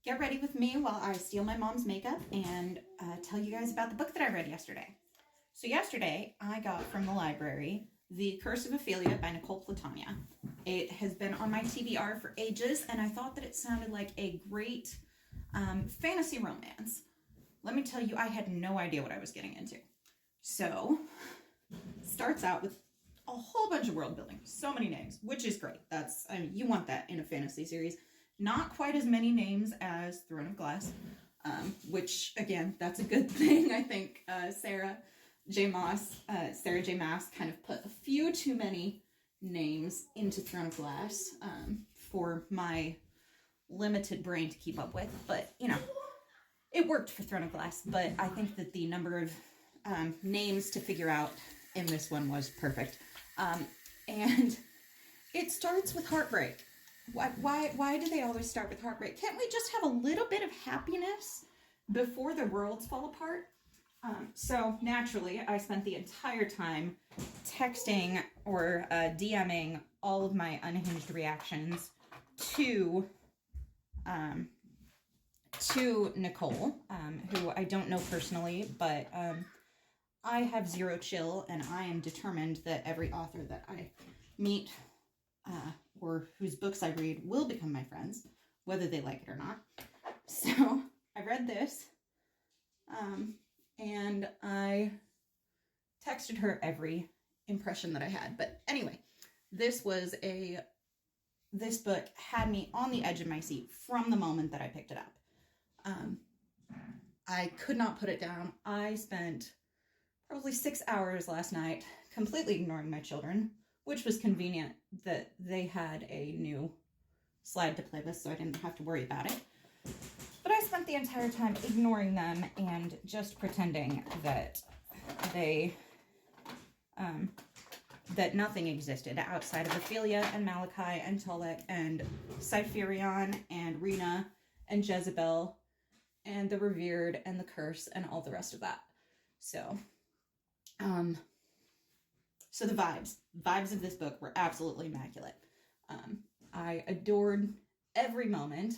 get ready with me while I steal my mom's makeup and tell you guys about the book that I read yesterday. So yesterday, I got from the library The Curse of Ophelia by Nicole Platania. It has been on my TBR for ages, and I thought that it sounded like a great fantasy romance. Let me tell you, I had no idea what I was getting into. So, starts out with a whole bunch of world building, so many names, which is great. You want that in a fantasy series. Not quite as many names as Throne of Glass, which again, that's a good thing. I think Sarah J. Maas kind of put a few too many names into Throne of Glass for my limited brain to keep up with, but you know, it worked for Throne of Glass. But I think that the number of names to figure out in this one was perfect. And it starts with heartbreak. Why do they always start with heartbreak? Can't we just have a little bit of happiness before the worlds fall apart? So naturally, I spent the entire time texting or DMing all of my unhinged reactions to Nicole, who I don't know personally, but I have zero chill, and I am determined that every author that I meet or whose books I read will become my friends, whether they like it or not. So I read this, and I texted her every impression that I had. But anyway, this book had me on the edge of my seat from the moment that I picked it up. I could not put it down. I spent probably 6 hours last night completely ignoring my children, which was convenient that they had a new slide to play with, so I didn't have to worry about it. But I spent the entire time ignoring them and just pretending that that nothing existed outside of Ophelia and Malachi and Tolek and Cypherion and Rena and Jezebel and the Revered and the Curse and all the rest of that. So the vibes of this book were absolutely immaculate. I adored every moment,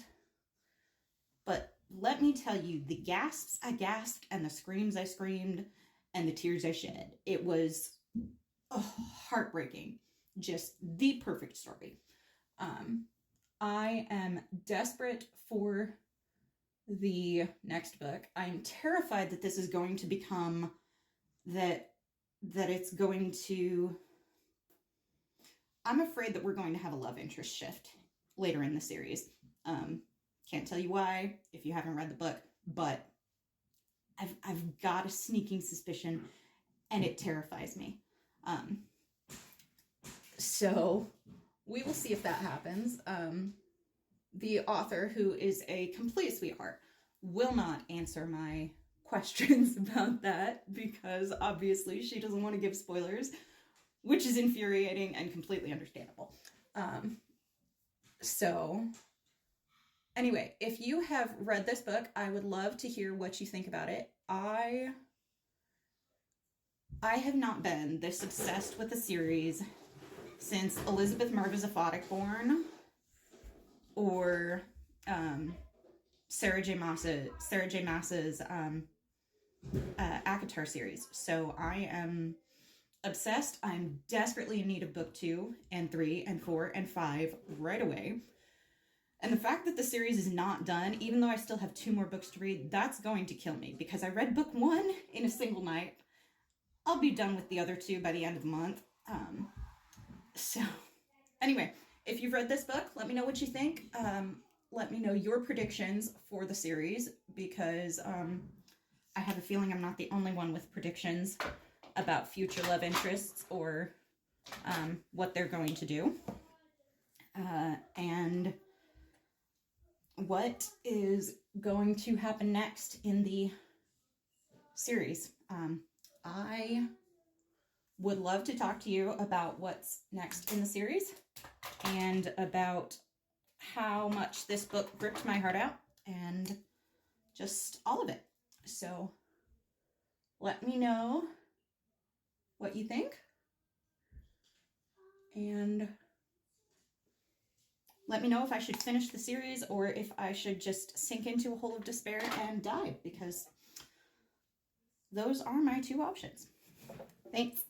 but let me tell you, the gasps I gasped and the screams I screamed and the tears I shed, it was heartbreaking. Just the perfect story. I am desperate for the next book. I'm terrified that this is going to become that it's going to... I'm afraid that we're going to have a love interest shift later in the series. Can't tell you why if you haven't read the book, but I've got a sneaking suspicion, and it terrifies me. So we will see if that happens. The author, who is a complete sweetheart, will not answer my questions about that because obviously she doesn't want to give spoilers, which is infuriating and completely understandable. So anyway, if you have read this book, I would love to hear what you think about it. I have not been this obsessed with a series since Elizabeth Marvizafodic Born or Sarah J. Maas's ACOTAR series. So I am obsessed. I'm desperately in need of book 2 and 3 and 4 and 5 right away. And the fact that the series is not done, even though I still have 2 more books to read, that's going to kill me because I read book 1 in a single night. I'll be done with the other 2 by the end of the month. So anyway, if you've read this book, let me know what you think. Let me know your predictions for the series because I have a feeling I'm not the only one with predictions about future love interests or what they're going to do. And what is going to happen next in the series. I would love to talk to you about what's next in the series and about how much this book ripped my heart out and just all of it. So let me know what you think. And let me know if I should finish the series or if I should just sink into a hole of despair and die, because those are my two options. Thanks.